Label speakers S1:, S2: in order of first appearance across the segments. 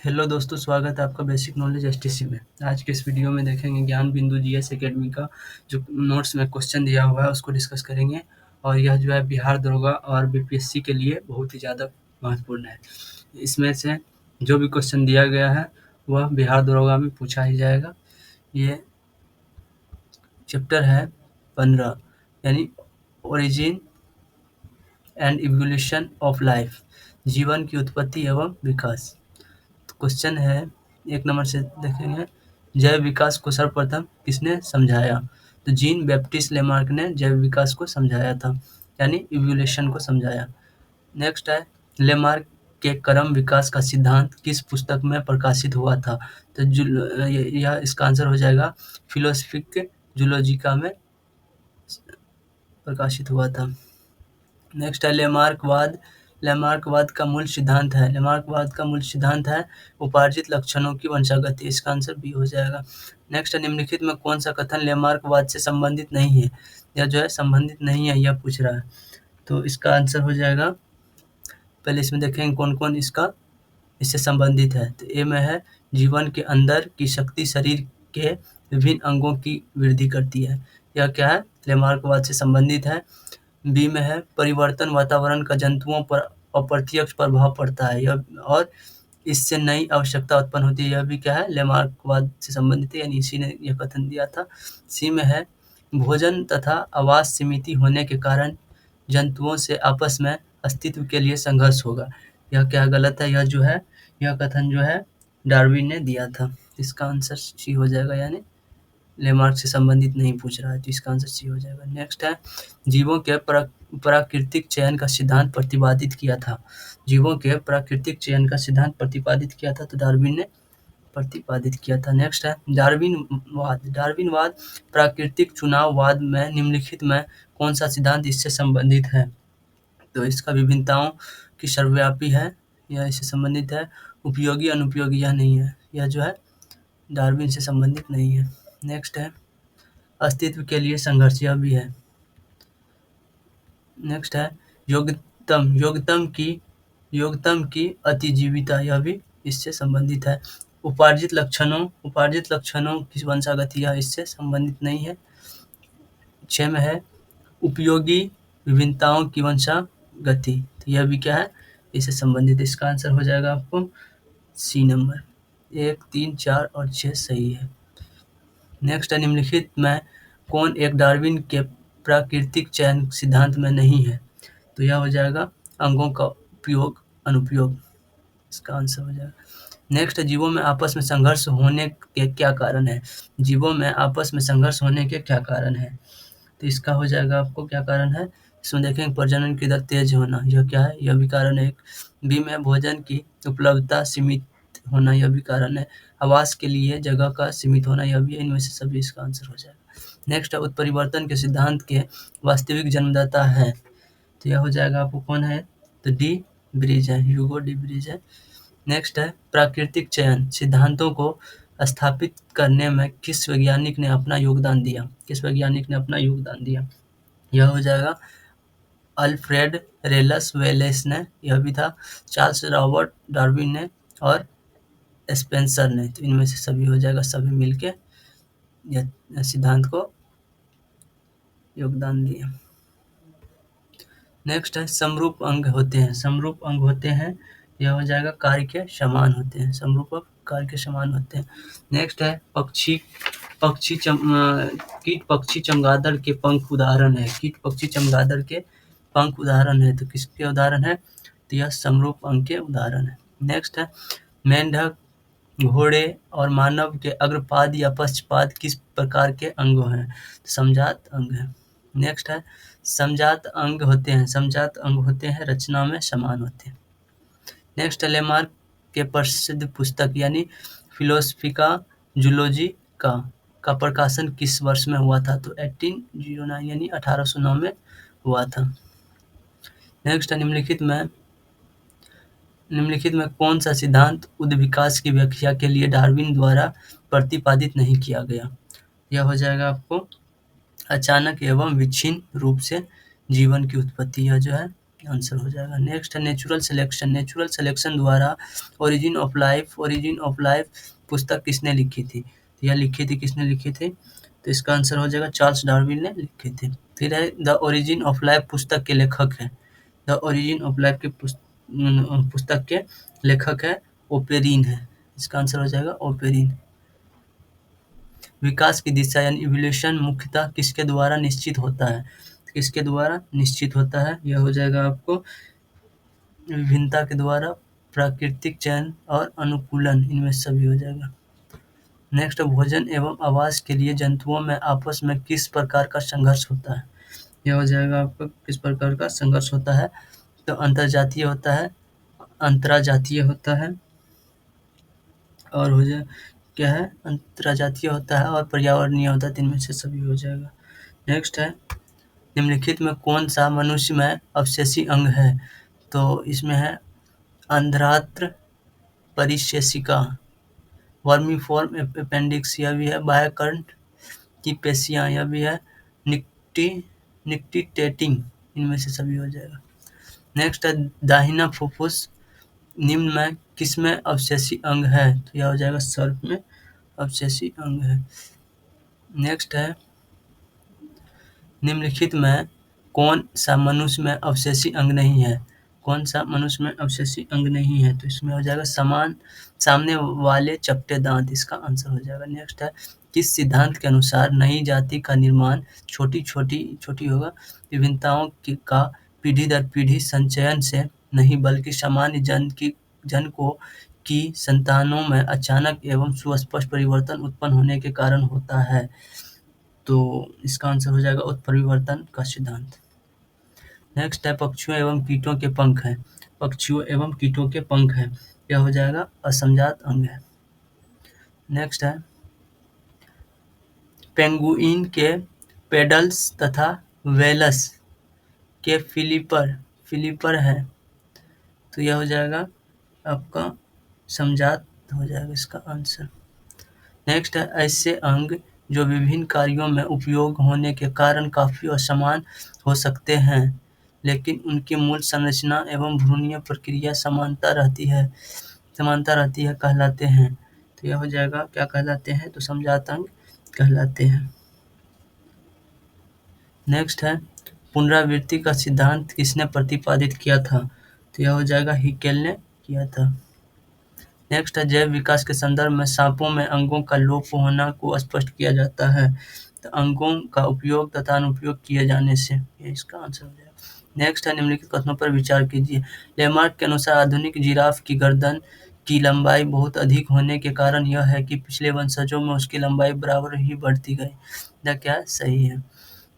S1: Hello दोस्तों, स्वागत है आपका बेसिक नॉलेज एसटीसी में। आज के इस वीडियो में देखेंगे ज्ञान बिंदु जीएस एकेडमी का जो नोट्स में क्वेश्चन दिया हुआ है उसको डिस्कस करेंगे। और यह जो है बिहार दरोगा और बीपीएससी के लिए बहुत ही ज़्यादा महत्वपूर्ण है। इसमें से जो भी क्वेश्चन दिया गया है वह बिहार दरोगा में पूछा ही जाएगा। ये चैप्टर है 15 यानी origin and evolution of life, जीवन की उत्पत्ति एवं विकास। क्वेश्चन है 1 नंबर से देखेंगे, जैव विकास को सर्वप्रथम किसने समझाया? तो जीन बैप्टिस्ट लेमार्क ने जैव विकास को समझाया था, यानी इवोल्यूशन को समझाया। नेक्स्ट है, लेमार्क के क्रम विकास का सिद्धांत किस पुस्तक में प्रकाशित हुआ था? तो यह इसका आंसर हो जाएगा फिलोसफिक जूलॉजिका में प्रकाशित हुआ था। नेक्स्ट है, लेमार्कवाद का मूल सिद्धांत है। लेमार्कवाद का मूल सिद्धांत है उपार्जित लक्षणों की वंशागति। इसका आंसर बी हो जाएगा। नेक्स्ट है, निम्नलिखित में कौन सा कथन लेमार्कवाद से संबंधित नहीं है? यह जो है संबंधित नहीं है, यह पूछ रहा है। तो इसका आंसर हो जाएगा, पहले इसमें देखेंगे कौन कौन इससे संबंधित है। तो ए में है, जीवन के अंदर की शक्ति शरीर के विभिन्न अंगों की वृद्धि करती है। यह क्या है? लेमार्कवाद से संबंधित है। बी में है, परिवर्तन वातावरण का जंतुओं पर अप्रत्यक्ष प्रभाव पड़ता है, यह और इससे नई आवश्यकता उत्पन्न होती है। यह भी क्या है? लेमार्कवाद से संबंधित है, यानी इसी ने यह कथन दिया था। सी में है, भोजन तथा आवास सीमित होने के कारण जंतुओं से आपस में अस्तित्व के लिए संघर्ष होगा। यह क्या गलत है? यह जो है, यह कथन जो है डार्विन ने दिया था। इसका आंसर सी हो जाएगा, यानी लेमार्क से संबंधित नहीं पूछ रहा है, तो इसका आंसर सी हो जाएगा। नेक्स्ट है, जीवों के प्राकृतिक चयन का सिद्धांत प्रतिपादित किया था। जीवों के प्राकृतिक चयन का सिद्धांत प्रतिपादित किया था, तो डार्विन ने प्रतिपादित किया था। नेक्स्ट है, डार्विनवाद प्राकृतिक चुनाववाद में निम्नलिखित में कौन सा सिद्धांत इससे संबंधित है? तो इसका विभिन्नताओं की सर्वव्यापी है, यह इससे संबंधित है। उपयोगी अनुपयोगी यह नहीं है, यह जो है डार्विन से संबंधित नहीं है। नेक्स्ट है, अस्तित्व के लिए संघर्ष, यह भी है। नेक्स्ट है, योग्यतम की अतिजीविता, यह भी इससे संबंधित है। उपार्जित लक्षणों की वंशागति, यह इससे संबंधित नहीं है। 6 में है, उपयोगी विभिन्नताओं की वंशागति, तो यह भी क्या है? इससे संबंधित। इसका आंसर हो जाएगा आपको सी नंबर। 1, 3, 4 और 6 सही है। नेक्स्ट है, निम्नलिखित में कौन एक डार्विन के प्राकृतिक चयन सिद्धांत में नहीं है? तो यह हो जाएगा अंगों का उपयोग अनुपयोग। इसका आंसर हो जाएगा। नेक्स्ट है, जीवों में आपस में संघर्ष होने के क्या कारण है? जीवों में आपस में संघर्ष होने के क्या कारण है? तो इसका हो जाएगा आपको क्या कारण है? इसमें देखेंगे प्रजनन की दर तेज होना, यह क्या है? यह भी कारण है। बी में भोजन की उपलब्धता सीमित होना, यह भी कारण है। आवास के लिए जगह का सीमित होना, यह भी है। इनमें से सभी इसका आंसर हो जाएगा। नेक्स्ट है, उत्परिवर्तन के सिद्धांत के वास्तविक जन्मदाता है। तो यह हो जाएगा आपको कौन है? तो डी ब्रिज है, ह्यूगो डी ब्रिज है। नेक्स्ट है, प्राकृतिक चयन सिद्धांतों को स्थापित करने में किस वैज्ञानिक ने अपना योगदान दिया? किस वैज्ञानिक ने अपना योगदान दिया? यह हो जाएगा अल्फ्रेड रेलस वेलेस ने, यह भी था। चार्ल्स रॉबर्ट डार्विन ने और स्पेंसर ने, तो इनमें से सभी हो जाएगा, सभी मिलके यह सिद्धांत को योगदान दिया। नेक्स्ट है, समरूप अंग होते हैं। समरूप अंग होते हैं, यह हो जाएगा कार्य के समान होते हैं। समरूप अंग कार्य के समान होते हैं। नेक्स्ट है, कीट पक्षी चमगादड़ के पंख उदाहरण है। कीट पक्षी चमगादड़ के पंख उदाहरण है, तो किसके उदाहरण है? तो यह समरूप अंग के उदाहरण है। नेक्स्ट है, मेंढक, घोड़े और मानव के अग्रपाद या पश्चपाद किस प्रकार के अंग हैं? समजात अंग है। नेक्स्ट है, समजात अंग होते हैं रचना में समान होते हैं। नेक्स्ट है, लेमार्क के प्रसिद्ध पुस्तक यानी फिलोसफिका जूलॉजिका का प्रकाशन किस वर्ष में हुआ था? तो 1809 यानी 1809 में हुआ था। नेक्स्ट है, निम्नलिखित में कौन सा सिद्धांत उद्विकास की व्याख्या के लिए डार्विन द्वारा प्रतिपादित नहीं किया गया? यह हो जाएगा आपको अचानक एवं विच्छिन्न रूप से जीवन की उत्पत्ति, यह जो है आंसर हो जाएगा। नेक्स्ट है नेचुरल सिलेक्शन। नेचुरल सिलेक्शन द्वारा ओरिजिन ऑफ लाइफ पुस्तक किसने लिखी थी? तो यह लिखी थी, किसने लिखी थी? तो इसका आंसर हो जाएगा चार्ल्स डार्विन ने लिखी थी। फिर है द ओरिजिन ऑफ लाइफ पुस्तक के लेखक हैं। द ओरिजिन ऑफ लाइफ के पुस्तक के लेखक है ओपेरिन है। इसका आंसर हो जाएगा ओपेरिन। विकास की दिशा यानी इवोल्यूशन मुख्यतः किसके द्वारा निश्चित होता है? किसके द्वारा निश्चित होता है? यह हो जाएगा आपको विभिन्नता के द्वारा, प्राकृतिक चयन और अनुकूलन, इनमें सभी हो जाएगा। नेक्स्ट, भोजन एवं आवास के लिए जंतुओं में आपस में किस प्रकार का संघर्ष होता है? यह हो जाएगा आपका किस प्रकार का संघर्ष होता है? तो अंतरजातीय होता है, अंतराजातीय होता है, और हो जाए क्या है, अंतरजातीय होता है और पर्यावरणीय होता है, तीन में से सभी हो जाएगा। नेक्स्ट है निम्नलिखित में कौन सा मनुष्य में अवशेषी अंग है? तो इसमें है अंध्रात्र परिशेषिका, वर्मीफॉर्म अपेंडिक्स, यह भी है बाह्यकर्ण की पेशियां, यह भी है निक्टी निक्टिटेटिंग, इनमें से सभी हो जाएगा। नेक्स्ट है दाहिना फुफ्फुस निम्न में किसमें अवशेषी अंग है? तो यह हो जाएगा सर्प में अवशेषी अंग है। नेक्स्ट है निम्नलिखित में कौन सा मनुष्य में अवशेषी अंग नहीं है? कौन सा मनुष्य में अवशेषी अंग नहीं है? तो इसमें हो जाएगा सामने वाले चपटे दांत, इसका आंसर हो जाएगा। नेक्स्ट है किस सिद्धांत के अनुसार नई जाति का निर्माण छोटी होगा विभिन्नताओं का पीढ़ी दर पीढ़ी संचयन से नहीं बल्कि सामान्य जन को की संतानों में अचानक एवं सुस्पष्ट परिवर्तन उत्पन्न होने के कारण होता है? तो इसका आंसर हो जाएगा उत्परिवर्तन का सिद्धांत। नेक्स्ट है पक्षियों एवं कीटों के पंख हैं। पक्षियों एवं कीटों के पंख हैं, यह हो जाएगा असंजात अंग है। नेक्स्ट है पेंगुइन के पेडल्स तथा वेलस के फिलिपर है, तो यह हो जाएगा आपका समझात हो जाएगा इसका आंसर। नेक्स्ट है ऐसे अंग जो विभिन्न कार्यों में उपयोग होने के कारण काफी असमान हो सकते हैं लेकिन उनकी मूल संरचना एवं भ्रूणीय प्रक्रिया समानता रहती है कहलाते हैं। तो यह हो जाएगा क्या कहलाते हैं? तो समझात अंग कहलाते हैं। नेक्स्ट है पुनरावृत्ति का सिद्धांत किसने प्रतिपादित किया था? तो यह हो जाएगा हिकेल ने किया था। नेक्स्ट है जैव विकास के संदर्भ में सांपों में अंगों का लोप होना को स्पष्ट किया जाता है तो अंगों का उपयोग तथा अनुपयोग किए जाने से, ये इसका आंसर हो जाएगा। नेक्स्ट है निम्नलिखित कथनों पर विचार कीजिए। लेमार्क के अनुसार आधुनिक जिराफ की गर्दन की लंबाई बहुत अधिक होने के कारण यह है कि पिछले वंशजों में उसकी लंबाई बराबर ही बढ़ती गई। यह क्या सही है?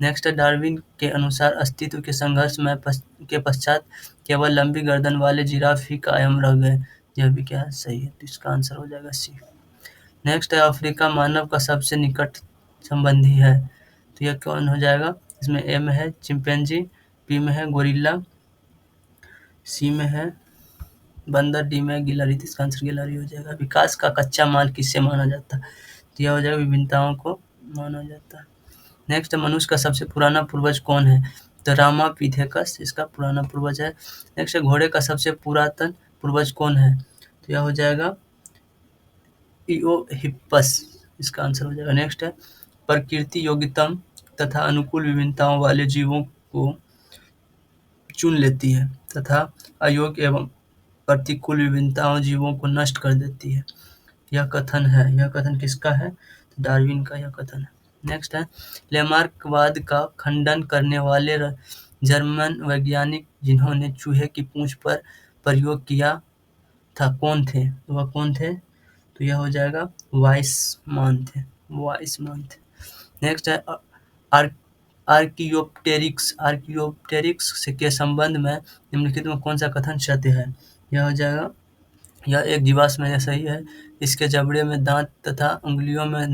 S1: नेक्स्ट है डार्विन के अनुसार अस्तित्व के संघर्ष में के पश्चात केवल लंबी गर्दन वाले जिराफ ही कायम रह गए। यह भी क्या सही है? तो इसका आंसर हो जाएगा सी। नेक्स्ट है अफ्रीका मानव का सबसे निकट संबंधी है, तो यह कौन हो जाएगा? इसमें ए में है चिंपैंजी, बी में है गोरिल्ला, सी में है बंदर, डी में है गिलहरी, तो इसका आंसर गिलहरी हो जाएगा। विकास का कच्चा माल किससे माना जाता है? तो यह हो जाएगा विभिन्नताओं को माना जाता है। नेक्स्ट मनुष्य का सबसे पुराना पूर्वज कौन है? तो रामापिथेकस इसका पुराना पूर्वज है। नेक्स्ट घोड़े का सबसे पुरातन पूर्वज कौन है? तो यह हो जाएगा इओहिप्पस, इसका आंसर हो जाएगा। नेक्स्ट है प्रकृति योग्यतम तथा अनुकूल विभिन्नताओं वाले जीवों को चुन लेती है तथा अयोग्य एवं प्रतिकूल विभिन्नताओं जीवों को नष्ट कर देती है। यह कथन किसका है? तो डार्विन का यह कथन है। नेक्स्ट है लेमार्कवाद का खंडन करने वाले जर्मन वैज्ञानिक जिन्होंने चूहे की पूंछ पर प्रयोग किया था कौन थे? वह कौन थे? तो यह हो जाएगा वाइसमान थे। नेक्स्ट है आर्कियोप्टेरिक्स के संबंध में निम्नलिखित में कौन सा कथन सत्य है? यह हो जाएगा यह एक जीवाश्म है, सही है। इसके जबड़े में दांत तथा उंगलियों में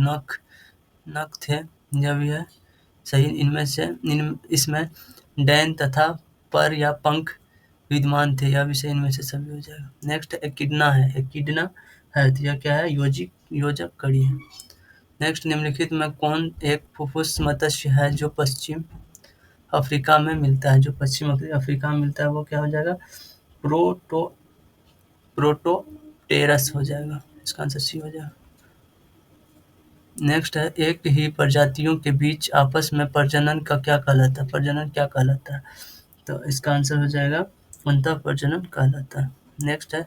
S1: नख थे, यह भी है सही। इसमें डैन तथा पर या पंख विद्यमान थे, यह भी सही, इनमें से सभी हो जाएगा। नेक्स्ट एकिडना है, तो यह क्या है? योजक कड़ी है। नेक्स्ट निम्नलिखित में कौन एक फुफ्फुस मत्स्य है जो पश्चिम अफ्रीका में मिलता है, जो पश्चिम अफ्रीका में मिलता है वो क्या हो जाएगा, प्रोटो प्रोटोटेरस हो जाएगा, इसका आंसर सी हो जाएगा। नेक्स्ट है, एक ही प्रजातियों के बीच आपस में प्रजनन का क्या कहलाता है, प्रजनन क्या कहलाता है, तो इसका आंसर हो जाएगा अंतःप्रजनन कहलाता है। नेक्स्ट है,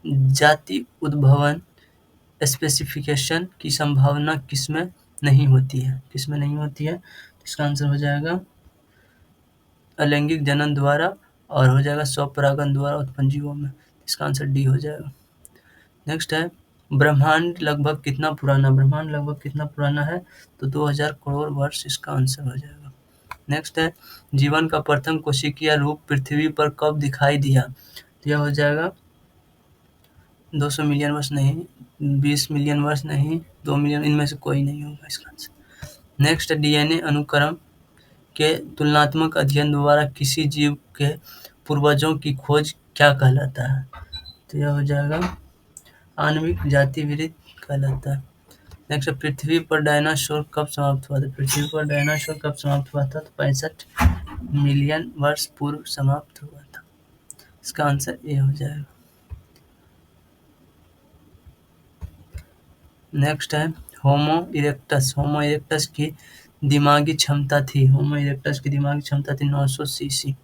S1: जाति उद्भवन स्पेसिफिकेशन की संभावना किसमें नहीं होती है, किसमें नहीं होती है, इसका आंसर हो जाएगा अलैंगिक जनन द्वारा और हो जाएगा स्वपरागन द्वारा उत्पन्न जीवों में, इसका आंसर डी हो जाएगा। नेक्स्ट है, ब्रह्मांड लगभग कितना पुराना, ब्रह्मांड लगभग कितना पुराना है, तो 2000 करोड़ वर्ष इसका आंसर हो जाएगा। नेक्स्ट है, जीवन का प्रथम कोशिकीय रूप पृथ्वी पर कब दिखाई दिया, तो यह हो जाएगा 200 मिलियन वर्ष नहीं, 20 मिलियन वर्ष नहीं, 2 मिलियन, इनमें से कोई नहीं होगा इसका आंसर। नेक्स्ट, डीएनए अनुक्रम के तुलनात्मक अध्ययन द्वारा किसी जीव के पूर्वजों की खोज क्या कहलाता है, तो यह हो जाएगा आणविक जातिविधित कहलाता है। नेक्स्ट, पृथ्वी पर डायनासोर कब समाप्त हुआ था, पृथ्वी पर डायनासोर कब समाप्त हुआ था, तो 65 मिलियन वर्ष पूर्व समाप्त हुआ था, इसका आंसर ए हो जाएगा। नेक्स्ट है, होमो इरेक्टस की दिमागी क्षमता थी, होमो इरेक्टस की दिमागी क्षमता थी 900 सीसी।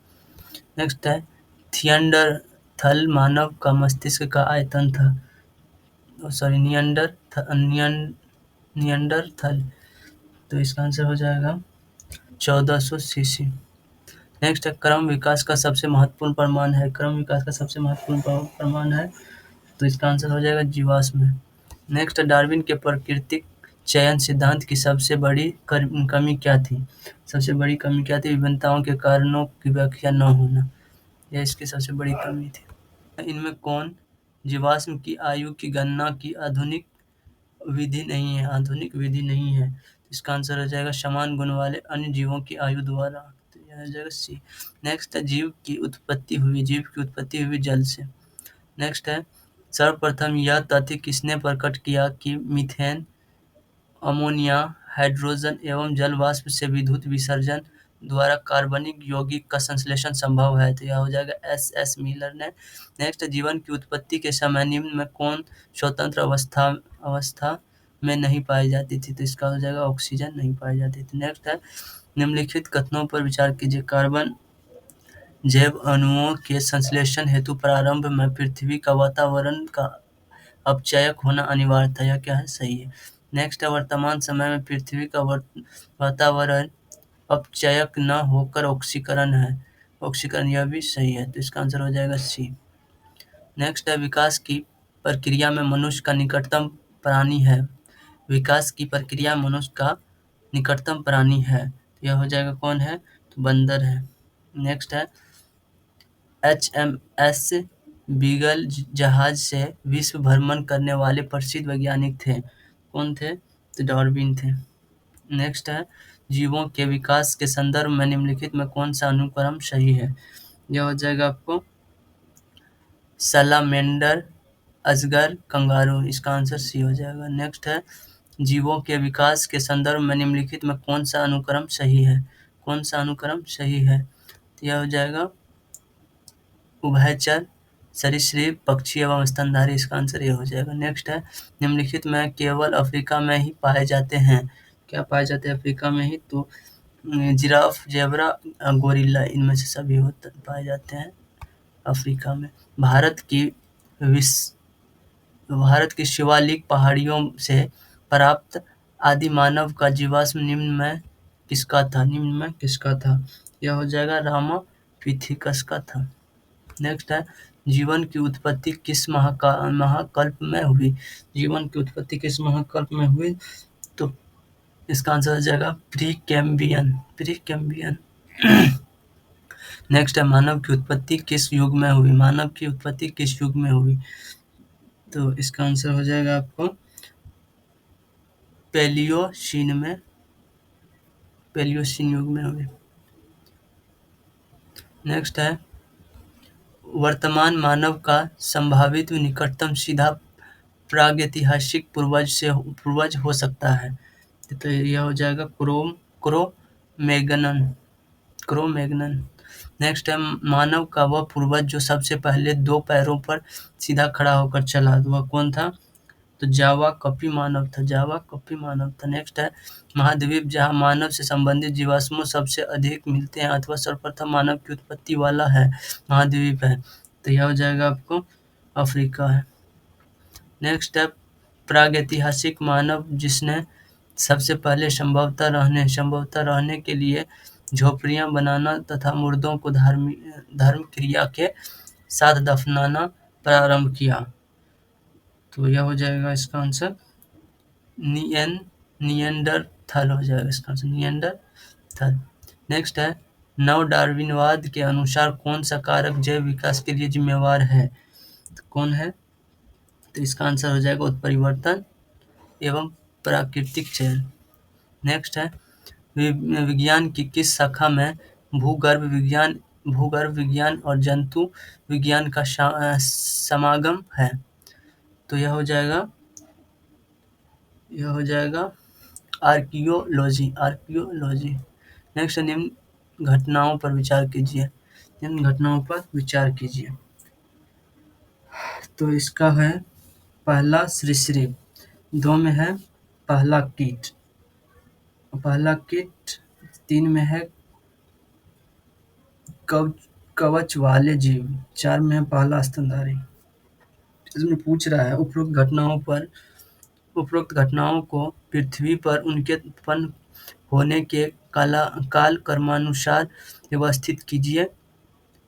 S1: नेक्स्ट है, थियंडरथल मानव का मस्तिष्क का आयतन था, सॉरी नियंडरथल, तो इसका आंसर हो जाएगा 1400 सीसी। नेक्स्ट है, क्रम विकास का सबसे महत्वपूर्ण प्रमाण है, क्रम विकास का सबसे महत्वपूर्ण प्रमाण है, तो इसका आंसर हो जाएगा जीवाश्म। नेक्स्ट, डार्विन के प्राकृतिक चयन सिद्धांत की सबसे बड़ी कमी क्या थी, सबसे बड़ी कमी क्या थी, विभिन्नताओं के कारणों की व्याख्या न होना, यह इसकी सबसे बड़ी कमी थी। इनमें कौन जीवाश्म की आयु की गणना की आधुनिक विधि नहीं है, आधुनिक विधि नहीं है, इसका आंसर हो जाएगा समान गुण वाले अन्य जीवों की आयु द्वारा, तो यह हो जाएगा सी। नेक्स्ट है, जीव की उत्पत्ति हुई जल से। नेक्स्ट है, सर्वप्रथम यह तथ्य किसने प्रकट किया कि मीथेन, अमोनिया, हाइड्रोजन एवं जल वाष्प से विद्युत विसर्जन द्वारा कार्बनिक यौगिक का संश्लेषण संभव है, तो यह हो जाएगा एस मिलर ने। नेक्स्ट, जीवन की उत्पत्ति के समय निम्न में कौन स्वतंत्र अवस्था में नहीं पाई जाती थी, तो इसका हो जाएगा ऑक्सीजन नहीं पाई जाती थी। नेक्स्ट है, निम्नलिखित कथनों पर विचार कीजिए, कार्बन जैव अणुओं के संश्लेषण हेतु प्रारंभ में पृथ्वी का वातावरण का अपचयक होना अनिवार्य था, यह क्या है, सही है। नेक्स्ट है, वर्तमान समय में पृथ्वी का वातावरण अपचयक न होकर ऑक्सीकरण है, ऑक्सीकरण, यह भी सही है, तो इसका आंसर हो जाएगा सी। नेक्स्ट है, विकास की प्रक्रिया में मनुष्य का निकटतम प्राणी है, विकास की प्रक्रिया में मनुष्य का निकटतम प्राणी है, तो यह हो जाएगा कौन है, तो बंदर है। नेक्स्ट है, HMS बीगल जहाज से विश्व भ्रमण करने वाले प्रसिद्ध वैज्ञानिक थे, कौन थे, तो डार्विन थे। नेक्स्ट है, जीवों के विकास के संदर्भ में निम्नलिखित में कौन सा अनुक्रम सही है, यह हो जाएगा आपको सलामेंडर, अजगर, कंगारू, इसका आंसर सी हो जाएगा। नेक्स्ट है, जीवों के विकास के संदर्भ में निम्नलिखित में कौन सा अनुक्रम सही है, कौन सा अनुक्रम सही है, तो यह हो जाएगा उभयचर, सरीसृप, पक्षी एवं स्तनधारी, इसका आंसर ये हो जाएगा। नेक्स्ट है, निम्नलिखित में केवल अफ्रीका में ही पाए जाते हैं, क्या पाए जाते हैं अफ्रीका में ही, तो जिराफ, जेब्रा, गोरिल्ला, इनमें से सभी पाए जाते हैं अफ्रीका में। भारत की शिवालिक पहाड़ियों से प्राप्त आदि मानव का जीवाश्म निम्न में किसका था, यह हो जाएगा रामापिथिकस का था। नेक्स्ट है, जीवन की उत्पत्ति किस महाकल्प में हुई, जीवन की उत्पत्ति किस महाकल्प में हुई, तो इसका आंसर हो जाएगा प्री-कैम्ब्रियन। नेक्स्ट है, मानव की उत्पत्ति किस युग में हुई, तो इसका आंसर हो जाएगा आपको पैलियोसीन युग में हुई। नेक्स्ट है, वर्तमान मानव का संभावित निकटतम सीधा प्रागैतिहासिक पूर्वज हो सकता है, तो यह हो जाएगा क्रो-मैगनन क्रो-मैग्नन। नेक्स्ट है मानव का वह पूर्वज जो सबसे पहले 2 पैरों पर सीधा खड़ा होकर चला, तो वह कौन था? तो जावा कपी मानव था, जावा कपी मानव था। नेक्स्ट है महाद्वीप जहाँ मानव से संबंधित जीवाश्म सबसे अधिक मिलते हैं अथवा सर्वप्रथम मानव की उत्पत्ति वाला है महाद्वीप है, तो यह हो जाएगा आपको अफ्रीका है। नेक्स्ट है प्रागैतिहासिक मानव जिसने सबसे पहले संभवतः रहने के लिए झोपड़ियां बनाना तथा मुर्दों को धर्म क्रिया के साथ दफनाना प्रारंभ किया, तो यह हो जाएगा इसका आंसर निएंडरथल हो जाएगा इसका आंसर निएंडरथल। नेक्स्ट है नव डार्विनवाद के अनुसार कौन सा कारक जैव विकास के लिए जिम्मेवार है, तो कौन है? तो इसका आंसर हो जाएगा उत्परिवर्तन एवं प्राकृतिक चयन। नेक्स्ट है विज्ञान की किस शाखा में भूगर्भ विज्ञान और जंतु विज्ञान का समागम है, तो यह हो जाएगा आर्कियोलॉजी। नेक्स्ट निम्न घटनाओं पर विचार कीजिए। तो इसका है पहला सरीसृप, 2 में है पहला कीट, 3 में है कवच वाले जीव, 4 में है पहला स्तनधारी। इसमें पूछ रहा है उपरोक्त घटनाओं को पृथ्वी पर उनके उत्पन्न होने के काल क्रमानुसार व्यवस्थित कीजिए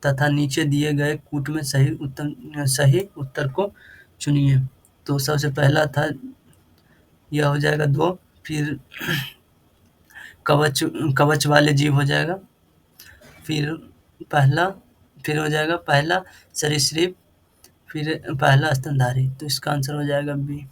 S1: तथा नीचे दिए गए कूट में सही उत्तर को चुनिए। तो सबसे पहला था, यह हो जाएगा 2, फिर कवच वाले जीव हो जाएगा, फिर हो जाएगा पहला सरीसृप, फिर पहला स्तनधारी, तो इसका आंसर हो जाएगा बी।